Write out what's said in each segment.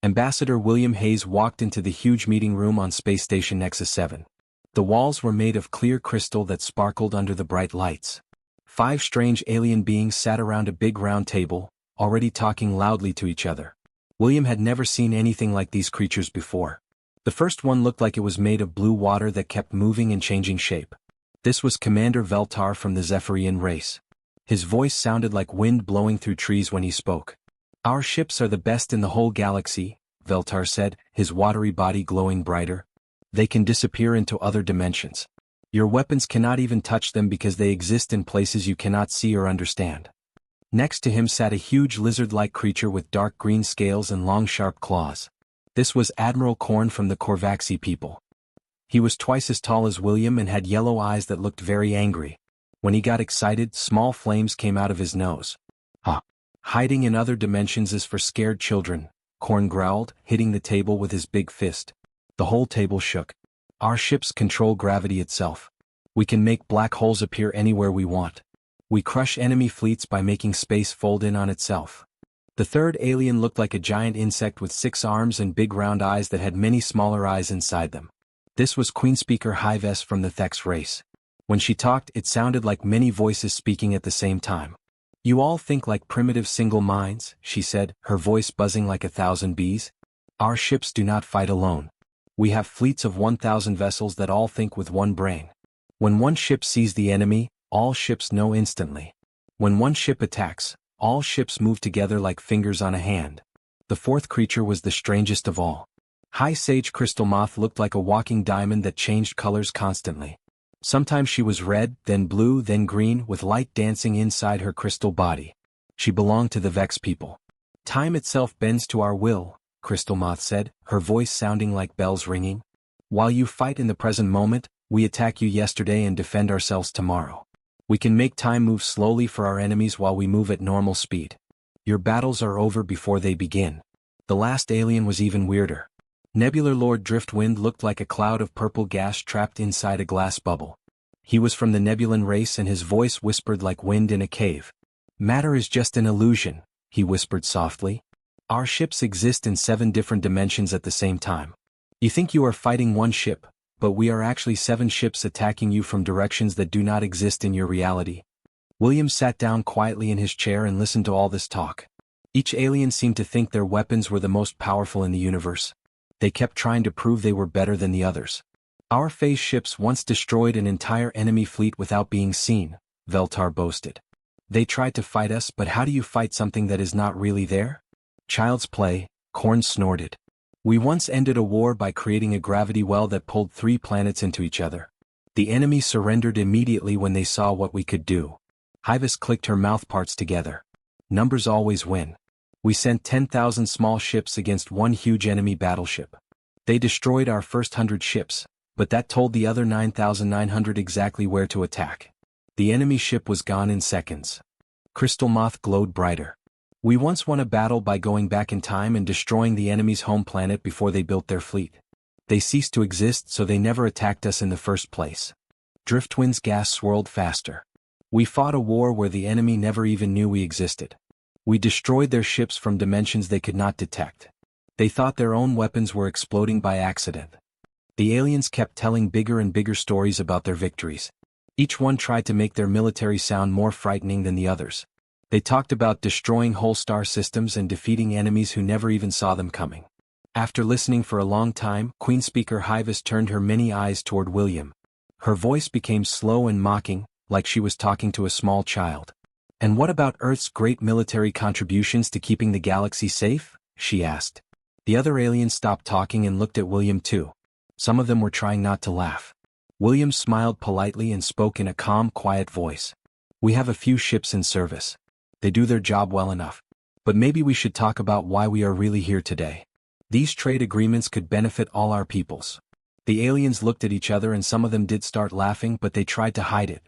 Ambassador William Hayes walked into the huge meeting room on Space Station Nexus 7. The walls were made of clear crystal that sparkled under the bright lights. 5 strange alien beings sat around a big round table, already talking loudly to each other. William had never seen anything like these creatures before. The first one looked like it was made of blue water that kept moving and changing shape. This was Commander Veltar from the Zephyrian race. His voice sounded like wind blowing through trees when he spoke. "Our ships are the best in the whole galaxy," Veltar said, his watery body glowing brighter. "They can disappear into other dimensions. Your weapons cannot even touch them because they exist in places you cannot see or understand." Next to him sat a huge lizard-like creature with dark green scales and long sharp claws. This was Admiral Korn from the Korvaxi people. He was twice as tall as William and had yellow eyes that looked very angry. When he got excited, small flames came out of his nose. Hiding in other dimensions is for scared children," Korn growled, hitting the table with his big fist. The whole table shook. "Our ships control gravity itself. We can make black holes appear anywhere we want. We crush enemy fleets by making space fold in on itself." The third alien looked like a giant insect with 6 arms and big round eyes that had many smaller eyes inside them. This was Queen Speaker Hyves from the Thex race. When she talked, it sounded like many voices speaking at the same time. "You all think like primitive single minds," she said, her voice buzzing like 1,000 bees. "Our ships do not fight alone. We have fleets of 1,000 vessels that all think with one brain. When one ship sees the enemy, all ships know instantly. When one ship attacks, all ships move together like fingers on a hand." The fourth creature was the strangest of all. High Sage Crystal Moth looked like a walking diamond that changed colors constantly. Sometimes she was red, then blue, then green, with light dancing inside her crystal body. She belonged to the Vex people. "Time itself bends to our will," Crystal Moth said, her voice sounding like bells ringing. "While you fight in the present moment, we attack you yesterday and defend ourselves tomorrow. We can make time move slowly for our enemies while we move at normal speed. Your battles are over before they begin." The last alien was even weirder. Nebular Lord Driftwind looked like a cloud of purple gas trapped inside a glass bubble. He was from the Nebulan race and his voice whispered like wind in a cave. "Matter is just an illusion," he whispered softly. "Our ships exist in 7 different dimensions at the same time. You think you are fighting one ship, but we are actually 7 ships attacking you from directions that do not exist in your reality." William sat down quietly in his chair and listened to all this talk. Each alien seemed to think their weapons were the most powerful in the universe. They kept trying to prove they were better than the others. "Our phase ships once destroyed an entire enemy fleet without being seen," Veltar boasted. "They tried to fight us, but how do you fight something that is not really there?" "Child's play," Korn snorted. "We once ended a war by creating a gravity well that pulled 3 planets into each other. The enemy surrendered immediately when they saw what we could do." Hyves clicked her mouthparts together. "Numbers always win. We sent 10,000 small ships against one huge enemy battleship. They destroyed our first 100 ships, but that told the other 9,900 exactly where to attack. The enemy ship was gone in seconds." Crystal Moth glowed brighter. "We once won a battle by going back in time and destroying the enemy's home planet before they built their fleet. They ceased to exist so they never attacked us in the first place." Driftwind's gas swirled faster. "We fought a war where the enemy never even knew we existed. We destroyed their ships from dimensions they could not detect. They thought their own weapons were exploding by accident." The aliens kept telling bigger and bigger stories about their victories. Each one tried to make their military sound more frightening than the others. They talked about destroying whole star systems and defeating enemies who never even saw them coming. After listening for a long time, Queen Speaker Hyves turned her many eyes toward William. Her voice became slow and mocking, like she was talking to a small child. "And what about Earth's great military contributions to keeping the galaxy safe?" she asked. The other aliens stopped talking and looked at William too. Some of them were trying not to laugh. William smiled politely and spoke in a calm, quiet voice. "We have a few ships in service. They do their job well enough. But maybe we should talk about why we are really here today. These trade agreements could benefit all our peoples." The aliens looked at each other and some of them did start laughing, but they tried to hide it.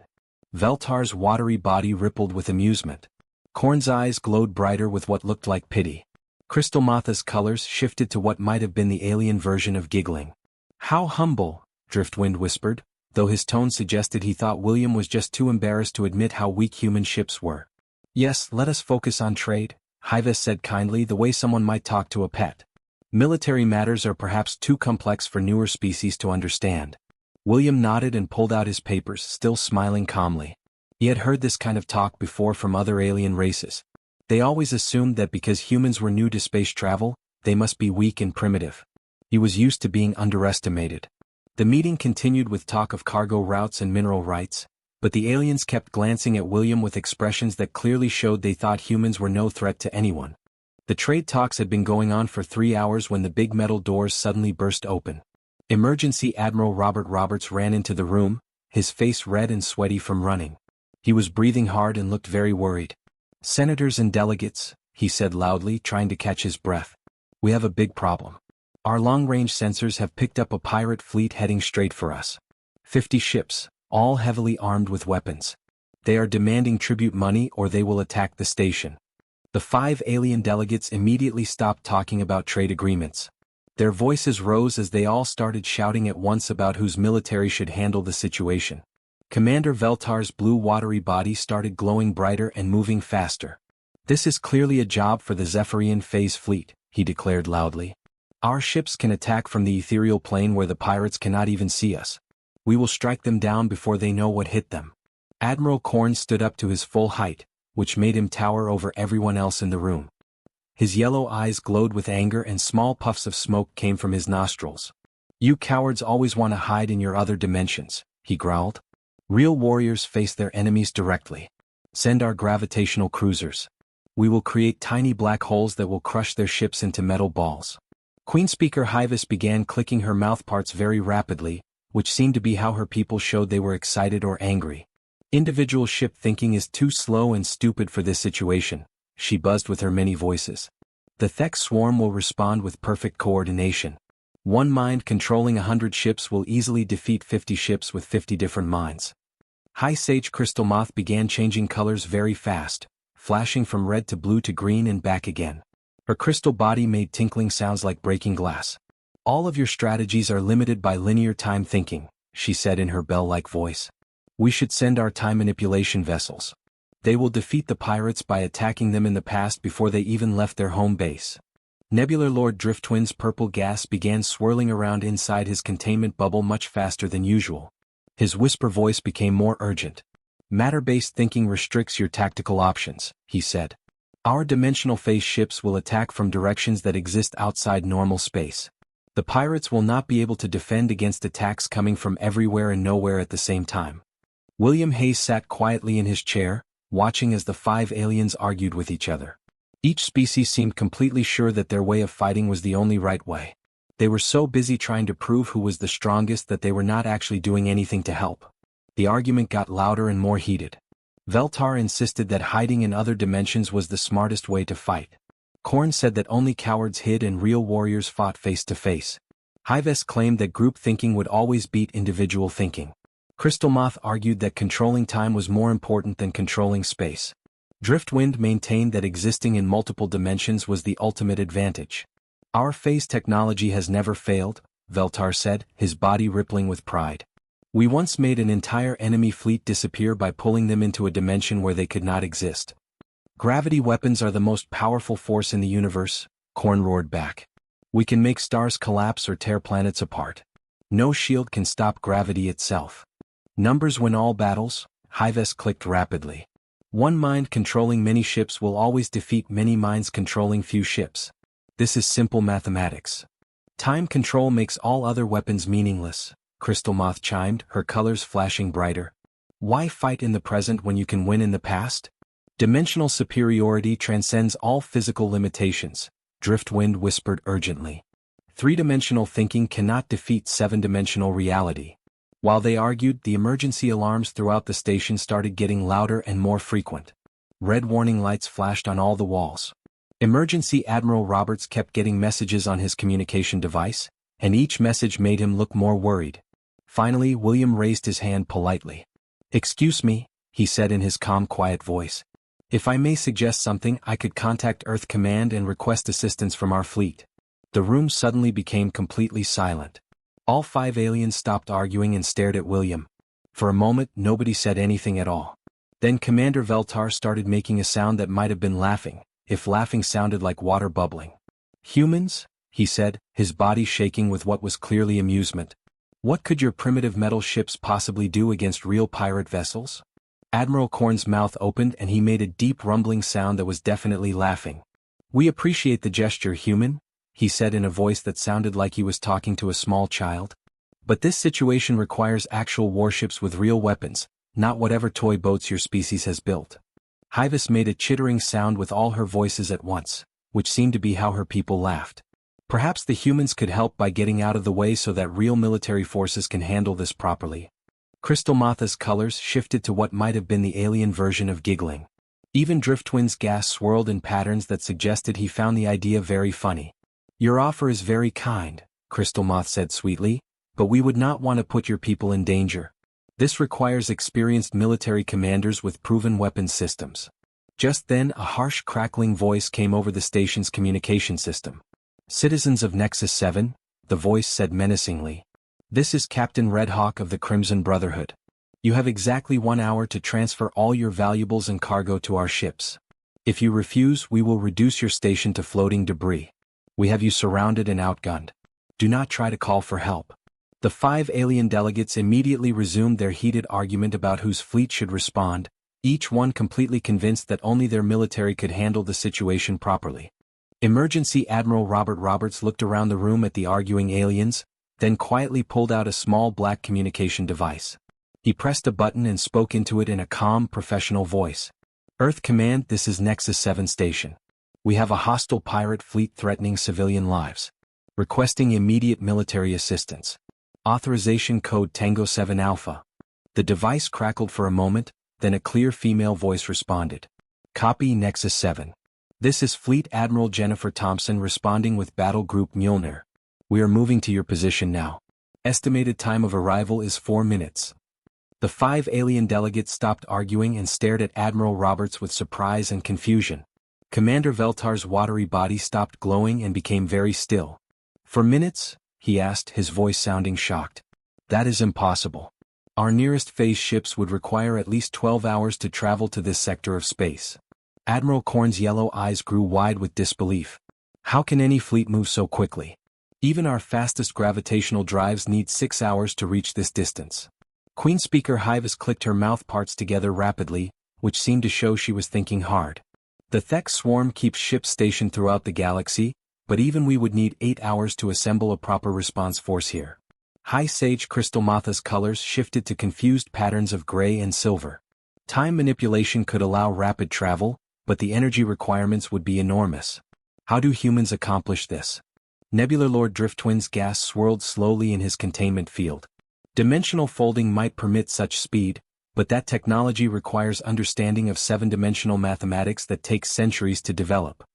Veltar's watery body rippled with amusement. Korn's eyes glowed brighter with what looked like pity. Crystal Moth's colors shifted to what might have been the alien version of giggling. "How humble," Driftwind whispered, though his tone suggested he thought William was just too embarrassed to admit how weak human ships were. "Yes, let us focus on trade," Hyves said kindly, the way someone might talk to a pet. Military matters are perhaps too complex for newer species to understand. William nodded and pulled out his papers, still smiling calmly. He had heard this kind of talk before from other alien races. They always assumed that because humans were new to space travel, they must be weak and primitive. He was used to being underestimated. The meeting continued with talk of cargo routes and mineral rights, but the aliens kept glancing at William with expressions that clearly showed they thought humans were no threat to anyone. The trade talks had been going on for 3 hours when the big metal doors suddenly burst open. Emergency Admiral Robert Roberts ran into the room, his face red and sweaty from running. He was breathing hard and looked very worried. "Senators and delegates," he said loudly, trying to catch his breath. "We have a big problem. Our long-range sensors have picked up a pirate fleet heading straight for us. 50 ships, all heavily armed with weapons. They are demanding tribute money or they will attack the station." The 5 alien delegates immediately stopped talking about trade agreements. Their voices rose as they all started shouting at once about whose military should handle the situation. Commander Veltar's blue watery body started glowing brighter and moving faster. "This is clearly a job for the Zephyrian Phase Fleet," he declared loudly. "Our ships can attack from the ethereal plane where the pirates cannot even see us. We will strike them down before they know what hit them." Admiral Korn stood up to his full height, which made him tower over everyone else in the room. His yellow eyes glowed with anger and small puffs of smoke came from his nostrils. "You cowards always want to hide in your other dimensions," he growled. "Real warriors face their enemies directly. Send our gravitational cruisers. We will create tiny black holes that will crush their ships into metal balls." Queen Speaker Hyvis began clicking her mouthparts very rapidly, which seemed to be how her people showed they were excited or angry. "Individual ship thinking is too slow and stupid for this situation," she buzzed with her many voices. "The Thek swarm will respond with perfect coordination. One mind controlling 100 ships will easily defeat 50 ships with 50 different minds." High Sage Crystal Moth began changing colors very fast, flashing from red to blue to green and back again. Her crystal body made tinkling sounds like breaking glass. "All of your strategies are limited by linear time thinking," she said in her bell-like voice. "We should send our time manipulation vessels. They will defeat the pirates by attacking them in the past before they even left their home base." Nebular Lord Driftwind's purple gas began swirling around inside his containment bubble much faster than usual. His whisper voice became more urgent. "Matter-based thinking restricts your tactical options," he said. "Our dimensional phase ships will attack from directions that exist outside normal space. The pirates will not be able to defend against attacks coming from everywhere and nowhere at the same time." William Hayes sat quietly in his chair, watching as the 5 aliens argued with each other. Each species seemed completely sure that their way of fighting was the only right way. They were so busy trying to prove who was the strongest that they were not actually doing anything to help. The argument got louder and more heated. Veltar insisted that hiding in other dimensions was the smartest way to fight. Korn said that only cowards hid and real warriors fought face to face. Hyves claimed that group thinking would always beat individual thinking. Crystal Moth argued that controlling time was more important than controlling space. Driftwind maintained that existing in multiple dimensions was the ultimate advantage. "Our phase technology has never failed," Veltar said, his body rippling with pride. "We once made an entire enemy fleet disappear by pulling them into a dimension where they could not exist." "Gravity weapons are the most powerful force in the universe," Korn roared back. "We can make stars collapse or tear planets apart. No shield can stop gravity itself." "Numbers win all battles," Hyves clicked rapidly. "One mind controlling many ships will always defeat many minds controlling few ships. This is simple mathematics. Time control makes all other weapons meaningless," Crystal Moth chimed, her colors flashing brighter. "Why fight in the present when you can win in the past? Dimensional superiority transcends all physical limitations," Driftwind whispered urgently. "Three-dimensional thinking cannot defeat 7-dimensional reality." While they argued, the emergency alarms throughout the station started getting louder and more frequent. Red warning lights flashed on all the walls. Emergency Admiral Roberts kept getting messages on his communication device, and each message made him look more worried. Finally, William raised his hand politely. "Excuse me," he said in his calm, quiet voice. "If I may suggest something, I could contact Earth Command and request assistance from our fleet." The room suddenly became completely silent. All 5 aliens stopped arguing and stared at William. For a moment, nobody said anything at all. Then Commander Veltar started making a sound that might have been laughing, if laughing sounded like water bubbling. "Humans," he said, his body shaking with what was clearly amusement. What could your primitive metal ships possibly do against real pirate vessels? Admiral Korn's mouth opened and he made a deep rumbling sound that was definitely laughing. We appreciate the gesture, human, he said in a voice that sounded like he was talking to a small child. But this situation requires actual warships with real weapons, not whatever toy boats your species has built. Hyvis made a chittering sound with all her voices at once, which seemed to be how her people laughed. Perhaps the humans could help by getting out of the way so that real military forces can handle this properly. Crystal Matha's colors shifted to what might have been the alien version of giggling. Even Driftwind's gas swirled in patterns that suggested he found the idea very funny. Your offer is very kind, Crystal Moth said sweetly, but we would not want to put your people in danger. This requires experienced military commanders with proven weapons systems. Just then a harsh crackling voice came over the station's communication system. Citizens of Nexus 7, the voice said menacingly. This is Captain Redhawk of the Crimson Brotherhood. You have exactly 1 hour to transfer all your valuables and cargo to our ships. If you refuse, we will reduce your station to floating debris. We have you surrounded and outgunned. Do not try to call for help. The 5 alien delegates immediately resumed their heated argument about whose fleet should respond, each one completely convinced that only their military could handle the situation properly. Emergency Admiral Robert Roberts looked around the room at the arguing aliens, then quietly pulled out a small black communication device. He pressed a button and spoke into it in a calm, professional voice. Earth Command, this is Nexus 7 Station. We have a hostile pirate fleet threatening civilian lives. Requesting immediate military assistance. Authorization code Tango 7 Alpha. The device crackled for a moment, then a clear female voice responded. Copy Nexus 7. This is Fleet Admiral Jennifer Thompson responding with Battle Group Mjolnir. We are moving to your position now. Estimated time of arrival is 4 minutes. The 5 alien delegates stopped arguing and stared at Admiral Roberts with surprise and confusion. Commander Veltar's watery body stopped glowing and became very still. For minutes? He asked, his voice sounding shocked. That is impossible. Our nearest phase ships would require at least 12 hours to travel to this sector of space. Admiral Korn's yellow eyes grew wide with disbelief. How can any fleet move so quickly? Even our fastest gravitational drives need 6 hours to reach this distance. Queen Speaker Hyvis clicked her mouth parts together rapidly, which seemed to show she was thinking hard. The Thek swarm keeps ships stationed throughout the galaxy, but even we would need 8 hours to assemble a proper response force here. High Sage Crystal Matha's colors shifted to confused patterns of gray and silver. Time manipulation could allow rapid travel, but the energy requirements would be enormous. How do humans accomplish this? Nebular Lord Driftwind's gas swirled slowly in his containment field. Dimensional folding might permit such speed, but that technology requires understanding of 7-dimensional mathematics that takes centuries to develop.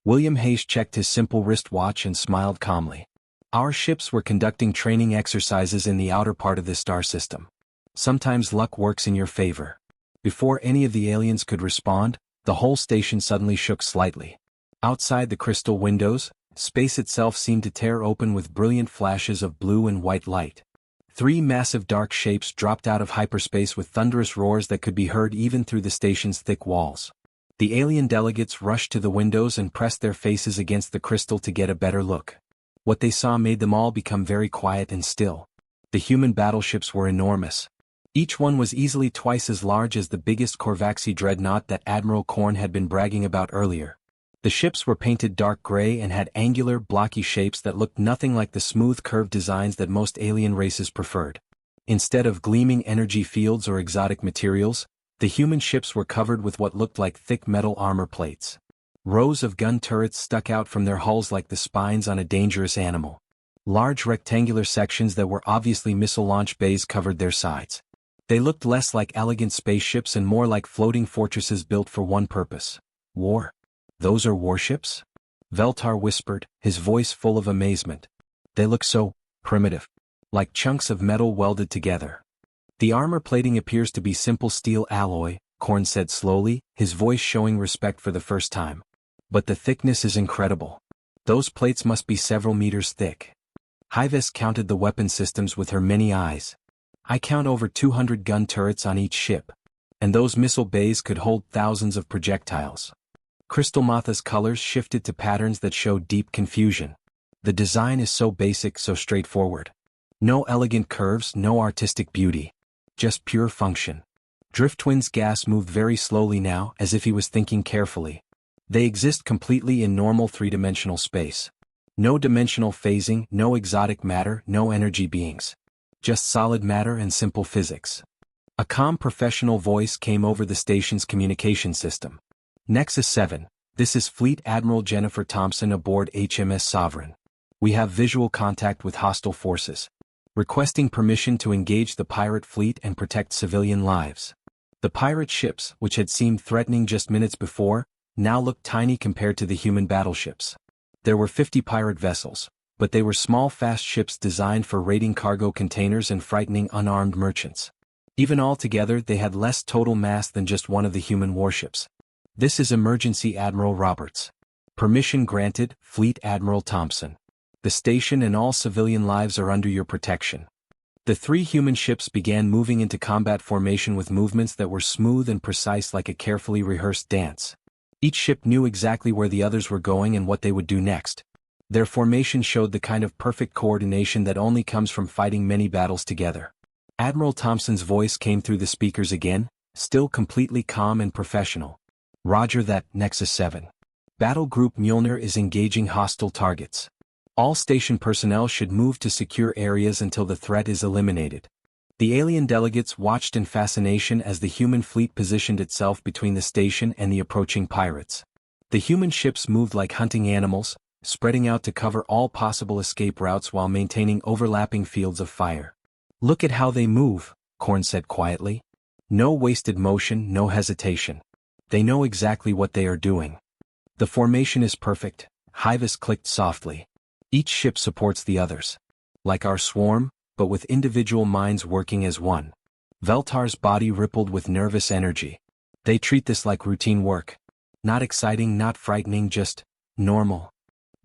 William Hayes checked his simple wristwatch and smiled calmly. Our ships were conducting training exercises in the outer part of this star system. Sometimes luck works in your favor. Before any of the aliens could respond, the whole station suddenly shook slightly. Outside the crystal windows, space itself seemed to tear open with brilliant flashes of blue and white light. 3 massive dark shapes dropped out of hyperspace with thunderous roars that could be heard even through the station's thick walls. The alien delegates rushed to the windows and pressed their faces against the crystal to get a better look. What they saw made them all become very quiet and still. The human battleships were enormous. Each one was easily twice as large as the biggest Korvaxi dreadnought that Admiral Korn had been bragging about earlier. The ships were painted dark gray and had angular, blocky shapes that looked nothing like the smooth curved designs that most alien races preferred. Instead of gleaming energy fields or exotic materials, the human ships were covered with what looked like thick metal armor plates. Rows of gun turrets stuck out from their hulls like the spines on a dangerous animal. Large rectangular sections that were obviously missile launch bays covered their sides. They looked less like elegant spaceships and more like floating fortresses built for one purpose: war. Those are warships? Veltar whispered, his voice full of amazement. They look so primitive. Like chunks of metal welded together. The armor plating appears to be simple steel alloy, Korn said slowly, his voice showing respect for the first time. But the thickness is incredible. Those plates must be several meters thick. Hyvis counted the weapon systems with her many eyes. I count over 200 gun turrets on each ship. And those missile bays could hold thousands of projectiles. Crystal Matha's colors shifted to patterns that showed deep confusion. The design is so basic, so straightforward. No elegant curves, no artistic beauty. Just pure function. Driftwind's gas moved very slowly now, as if he was thinking carefully. They exist completely in normal three-dimensional space. No dimensional phasing, no exotic matter, no energy beings. Just solid matter and simple physics. A calm professional voice came over the station's communication system. Nexus 7, this is Fleet Admiral Jennifer Thompson aboard HMS Sovereign. We have visual contact with hostile forces. Requesting permission to engage the pirate fleet and protect civilian lives. The pirate ships, which had seemed threatening just minutes before, now looked tiny compared to the human battleships. There were 50 pirate vessels, but they were small fast ships designed for raiding cargo containers and frightening unarmed merchants. Even altogether, they had less total mass than just one of the human warships. This is Emergency Admiral Roberts. Permission granted, Fleet Admiral Thompson. The station and all civilian lives are under your protection. The three human ships began moving into combat formation with movements that were smooth and precise like a carefully rehearsed dance. Each ship knew exactly where the others were going and what they would do next. Their formation showed the kind of perfect coordination that only comes from fighting many battles together. Admiral Thompson's voice came through the speakers again, still completely calm and professional. Roger that, Nexus 7. Battle Group Mjolnir is engaging hostile targets. All station personnel should move to secure areas until the threat is eliminated. The alien delegates watched in fascination as the human fleet positioned itself between the station and the approaching pirates. The human ships moved like hunting animals, spreading out to cover all possible escape routes while maintaining overlapping fields of fire. Look at how they move, Korn said quietly. No wasted motion, no hesitation. They know exactly what they are doing. The formation is perfect, Hyvis clicked softly. Each ship supports the others. Like our swarm, but with individual minds working as one. Veltar's body rippled with nervous energy. They treat this like routine work. Not exciting, not frightening, just normal.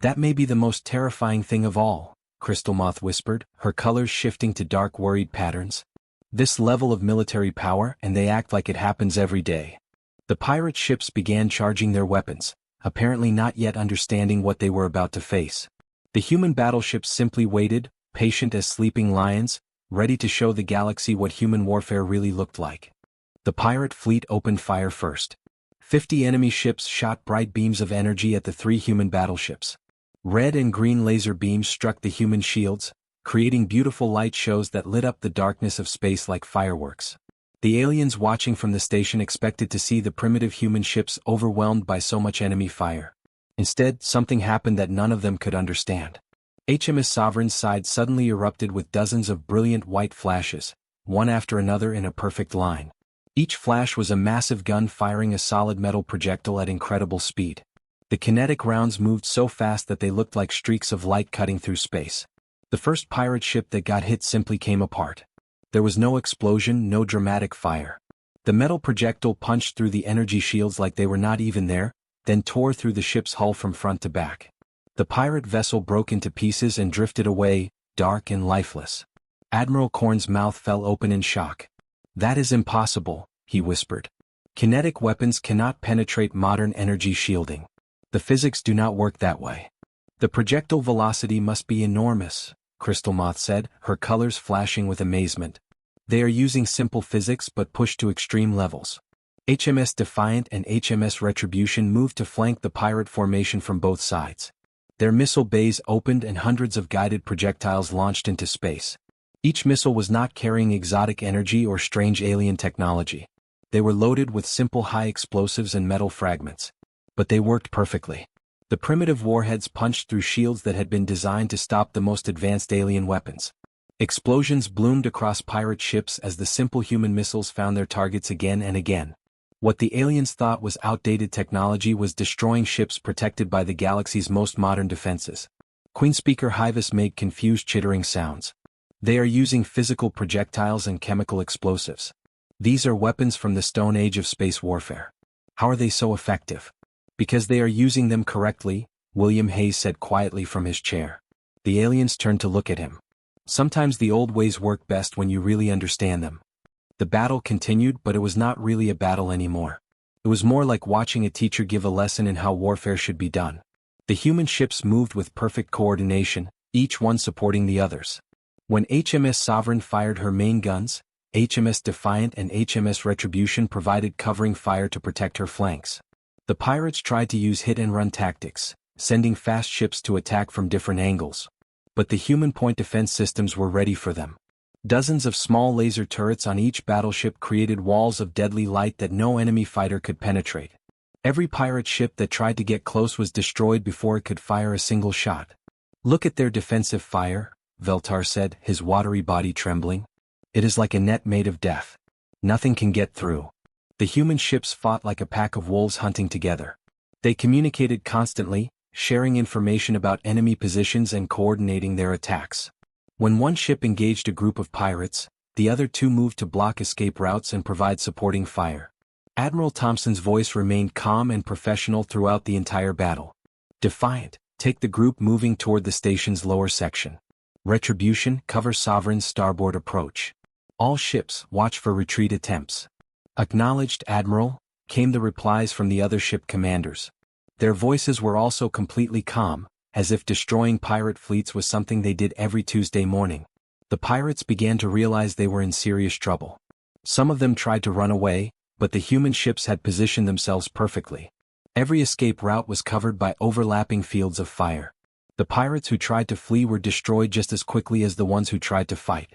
That may be the most terrifying thing of all, Crystal Moth whispered, her colors shifting to dark worried patterns. This level of military power, and they act like it happens every day. The pirate ships began charging their weapons, apparently not yet understanding what they were about to face. The human battleships simply waited, patient as sleeping lions, ready to show the galaxy what human warfare really looked like. The pirate fleet opened fire first. 50 enemy ships shot bright beams of energy at the three human battleships. Red and green laser beams struck the human shields, creating beautiful light shows that lit up the darkness of space like fireworks. The aliens watching from the station expected to see the primitive human ships overwhelmed by so much enemy fire. Instead, something happened that none of them could understand. HMS Sovereign's side suddenly erupted with dozens of brilliant white flashes, one after another in a perfect line. Each flash was a massive gun firing a solid metal projectile at incredible speed. The kinetic rounds moved so fast that they looked like streaks of light cutting through space. The first pirate ship that got hit simply came apart. There was no explosion, no dramatic fire. The metal projectile punched through the energy shields like they were not even there, then tore through the ship's hull from front to back. The pirate vessel broke into pieces and drifted away, dark and lifeless. Admiral Korn's mouth fell open in shock. That is impossible, he whispered. Kinetic weapons cannot penetrate modern energy shielding. The physics do not work that way. The projectile velocity must be enormous, Crystal Moth said, her colors flashing with amazement. They are using simple physics but pushed to extreme levels. HMS Defiant and HMS Retribution moved to flank the pirate formation from both sides. Their missile bays opened and hundreds of guided projectiles launched into space. Each missile was not carrying exotic energy or strange alien technology. They were loaded with simple high explosives and metal fragments. But they worked perfectly. The primitive warheads punched through shields that had been designed to stop the most advanced alien weapons. Explosions bloomed across pirate ships as the simple human missiles found their targets again and again. What the aliens thought was outdated technology was destroying ships protected by the galaxy's most modern defenses. Queenspeaker Hyvis made confused chittering sounds. They are using physical projectiles and chemical explosives. These are weapons from the Stone Age of space warfare. How are they so effective? Because they are using them correctly, William Hayes said quietly from his chair. The aliens turned to look at him. Sometimes the old ways work best when you really understand them. The battle continued, but it was not really a battle anymore. It was more like watching a teacher give a lesson in how warfare should be done. The human ships moved with perfect coordination, each one supporting the others. When HMS Sovereign fired her main guns, HMS Defiant and HMS Retribution provided covering fire to protect her flanks. The pirates tried to use hit-and-run tactics, sending fast ships to attack from different angles. But the human point defense systems were ready for them. Dozens of small laser turrets on each battleship created walls of deadly light that no enemy fighter could penetrate. Every pirate ship that tried to get close was destroyed before it could fire a single shot. "Look at their defensive fire," Veltar said, his watery body trembling. "It is like a net made of death. Nothing can get through." The human ships fought like a pack of wolves hunting together. They communicated constantly, sharing information about enemy positions and coordinating their attacks. When one ship engaged a group of pirates, the other two moved to block escape routes and provide supporting fire. Admiral Thompson's voice remained calm and professional throughout the entire battle. "Defiant, take the group moving toward the station's lower section. Retribution, cover Sovereign's starboard approach. All ships, watch for retreat attempts." "Acknowledged, Admiral," came the replies from the other ship commanders. Their voices were also completely calm, as if destroying pirate fleets was something they did every Tuesday morning. The pirates began to realize they were in serious trouble. Some of them tried to run away, but the human ships had positioned themselves perfectly. Every escape route was covered by overlapping fields of fire. The pirates who tried to flee were destroyed just as quickly as the ones who tried to fight.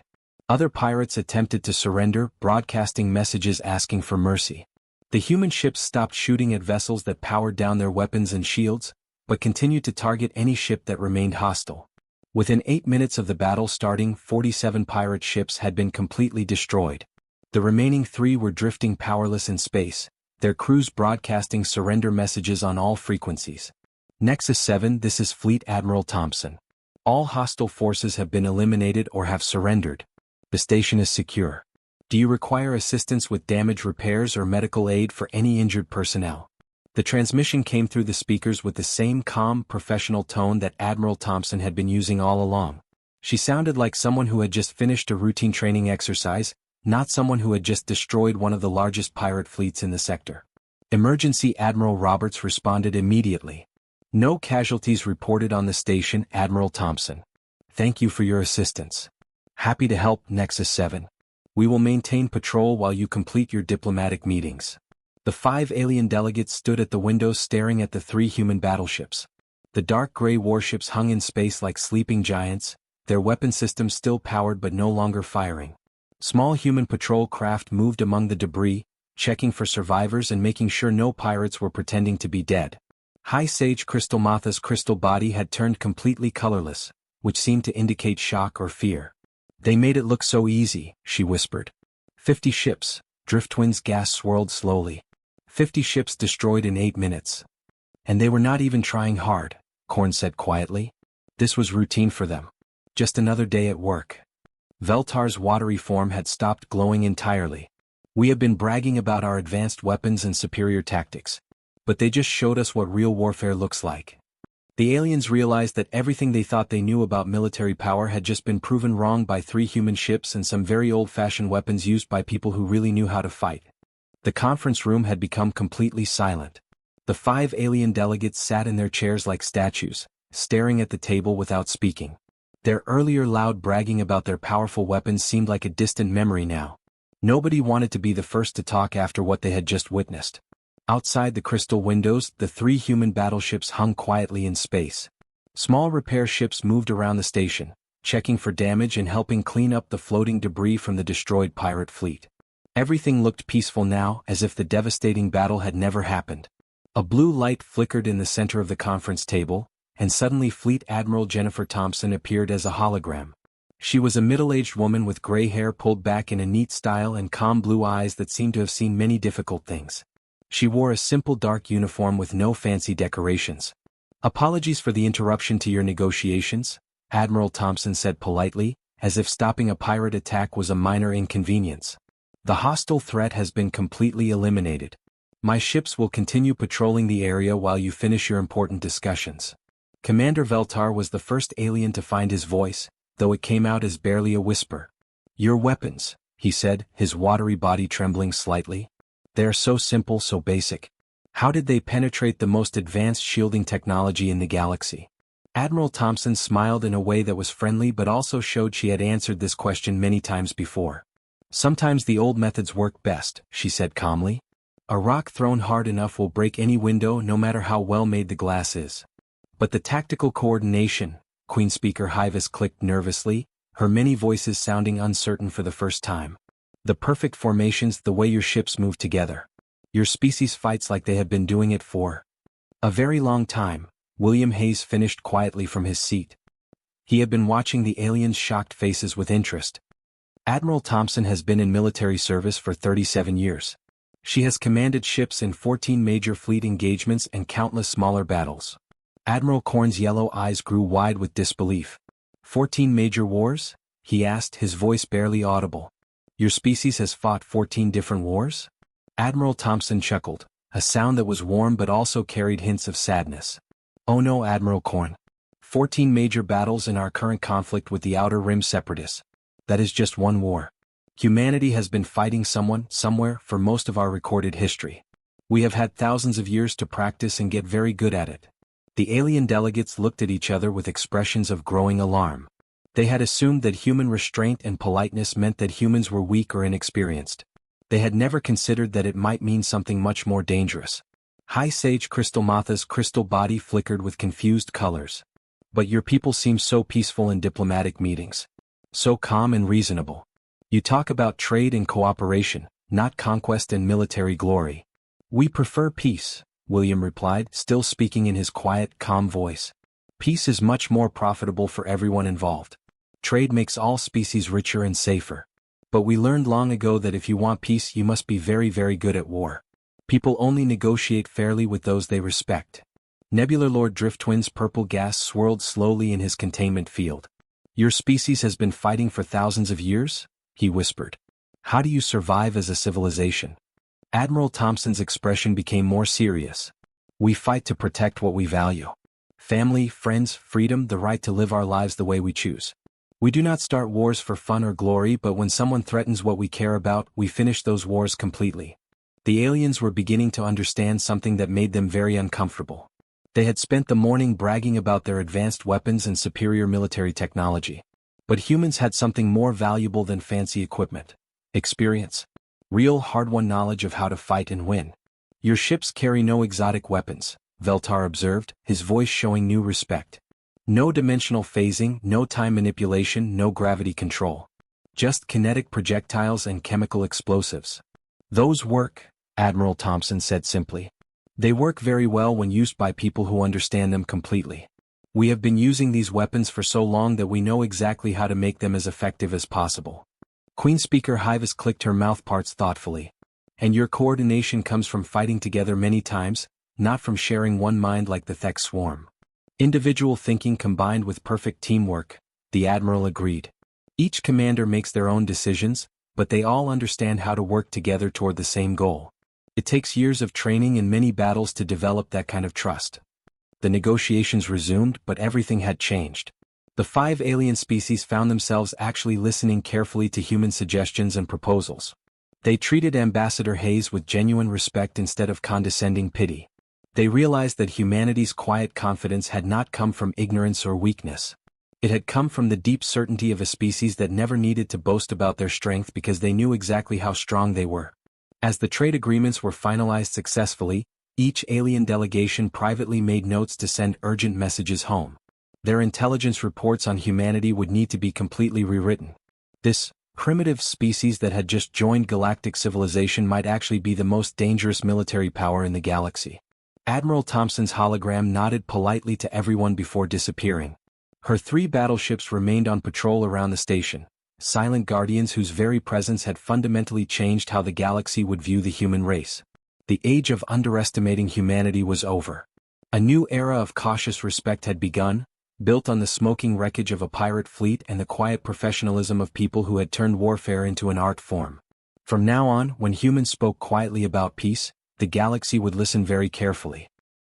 Other pirates attempted to surrender, broadcasting messages asking for mercy. The human ships stopped shooting at vessels that powered down their weapons and shields, but continued to target any ship that remained hostile. Within 8 minutes of the battle starting, 47 pirate ships had been completely destroyed. The remaining 3 were drifting powerless in space, their crews broadcasting surrender messages on all frequencies. "Nexus 7, this is Fleet Admiral Thompson. All hostile forces have been eliminated or have surrendered. The station is secure. Do you require assistance with damage repairs or medical aid for any injured personnel?" The transmission came through the speakers with the same calm, professional tone that Admiral Thompson had been using all along. She sounded like someone who had just finished a routine training exercise, not someone who had just destroyed one of the largest pirate fleets in the sector. "Emergency." Admiral Roberts responded immediately. "No casualties reported on the station, Admiral Thompson. Thank you for your assistance." "Happy to help, Nexus 7. We will maintain patrol while you complete your diplomatic meetings." The 5 alien delegates stood at the windows staring at the 3 human battleships. The dark gray warships hung in space like sleeping giants, their weapon systems still powered but no longer firing. Small human patrol craft moved among the debris, checking for survivors and making sure no pirates were pretending to be dead. High Sage Crystal Matha's crystal body had turned completely colorless, which seemed to indicate shock or fear. "They made it look so easy," she whispered. 50 ships, Driftwind's gas swirled slowly. 50 ships destroyed in 8 minutes. "And they were not even trying hard," Korn said quietly. "This was routine for them. Just another day at work." Veltar's watery form had stopped glowing entirely. "We have been bragging about our advanced weapons and superior tactics. But they just showed us what real warfare looks like." The aliens realized that everything they thought they knew about military power had just been proven wrong by 3 human ships and some very old-fashioned weapons used by people who really knew how to fight. The conference room had become completely silent. The 5 alien delegates sat in their chairs like statues, staring at the table without speaking. Their earlier loud bragging about their powerful weapons seemed like a distant memory now. Nobody wanted to be the first to talk after what they had just witnessed. Outside the crystal windows, the 3 human battleships hung quietly in space. Small repair ships moved around the station, checking for damage and helping clean up the floating debris from the destroyed pirate fleet. Everything looked peaceful now, as if the devastating battle had never happened. A blue light flickered in the center of the conference table, and suddenly Fleet Admiral Jennifer Thompson appeared as a hologram. She was a middle-aged woman with gray hair pulled back in a neat style and calm blue eyes that seemed to have seen many difficult things. She wore a simple dark uniform with no fancy decorations. "Apologies for the interruption to your negotiations," Admiral Thompson said politely, as if stopping a pirate attack was a minor inconvenience. "The hostile threat has been completely eliminated. My ships will continue patrolling the area while you finish your important discussions." Commander Veltar was the first alien to find his voice, though it came out as barely a whisper. "Your weapons," he said, his watery body trembling slightly. "They are so simple, so basic. How did they penetrate the most advanced shielding technology in the galaxy? Admiral Thompson smiled in a way that was friendly but also showed she had answered this question many times before. Sometimes the old methods work best, she said calmly. A rock thrown hard enough will break any window no matter how well made the glass is. But the tactical coordination, Queen Speaker Hyvis clicked nervously, her many voices sounding uncertain for the first time. The perfect formations, the way your ships move together. Your species fights like they have been doing it for a very long time. William Hayes finished quietly from his seat. He had been watching the aliens' shocked faces with interest. Admiral Thompson has been in military service for 37 years. She has commanded ships in 14 major fleet engagements and countless smaller battles. Admiral Korn's yellow eyes grew wide with disbelief. 14 major wars? He asked, his voice barely audible. Your species has fought 14 different wars? Admiral Thompson chuckled, a sound that was warm but also carried hints of sadness. Oh no, Admiral Korn. 14 major battles in our current conflict with the Outer Rim Separatists. That is just one war. Humanity has been fighting someone, somewhere, for most of our recorded history. We have had thousands of years to practice and get very good at it. The alien delegates looked at each other with expressions of growing alarm. They had assumed that human restraint and politeness meant that humans were weak or inexperienced. They had never considered that it might mean something much more dangerous. High Sage Crystal Matha's crystal body flickered with confused colors. But your people seem so peaceful in diplomatic meetings. So calm and reasonable. You talk about trade and cooperation, not conquest and military glory. We prefer peace, William replied, still speaking in his quiet, calm voice. Peace is much more profitable for everyone involved. Trade makes all species richer and safer. But we learned long ago that if you want peace you must be very, very good at war. People only negotiate fairly with those they respect. Nebular Lord Driftwind's purple gas swirled slowly in his containment field. Your species has been fighting for thousands of years? He whispered. How do you survive as a civilization? Admiral Thompson's expression became more serious. We fight to protect what we value. Family, friends, freedom, the right to live our lives the way we choose. We do not start wars for fun or glory, but when someone threatens what we care about, we finish those wars completely. The aliens were beginning to understand something that made them very uncomfortable. They had spent the morning bragging about their advanced weapons and superior military technology. But humans had something more valuable than fancy equipment. Experience. Real hard-won knowledge of how to fight and win. Your ships carry no exotic weapons, Veltar observed, his voice showing new respect. No dimensional phasing, no time manipulation, no gravity control. Just kinetic projectiles and chemical explosives. Those work, Admiral Thompson said simply. They work very well when used by people who understand them completely. We have been using these weapons for so long that we know exactly how to make them as effective as possible. Queen Speaker Hyvis clicked her mouthparts thoughtfully. And your coordination comes from fighting together many times, not from sharing one mind like the Thek swarm. Individual thinking combined with perfect teamwork, the Admiral agreed. Each commander makes their own decisions, but they all understand how to work together toward the same goal. It takes years of training and many battles to develop that kind of trust. The negotiations resumed, but everything had changed. The 5 alien species found themselves actually listening carefully to human suggestions and proposals. They treated Ambassador Hayes with genuine respect instead of condescending pity. They realized that humanity's quiet confidence had not come from ignorance or weakness. It had come from the deep certainty of a species that never needed to boast about their strength because they knew exactly how strong they were. As the trade agreements were finalized successfully, each alien delegation privately made notes to send urgent messages home. Their intelligence reports on humanity would need to be completely rewritten. This primitive species that had just joined galactic civilization might actually be the most dangerous military power in the galaxy. Admiral Thompson's hologram nodded politely to everyone before disappearing. Her 3 battleships remained on patrol around the station, silent guardians whose very presence had fundamentally changed how the galaxy would view the human race. The age of underestimating humanity was over. A new era of cautious respect had begun, built on the smoking wreckage of a pirate fleet and the quiet professionalism of people who had turned warfare into an art form. From now on, when humans spoke quietly about peace, the galaxy would listen very carefully.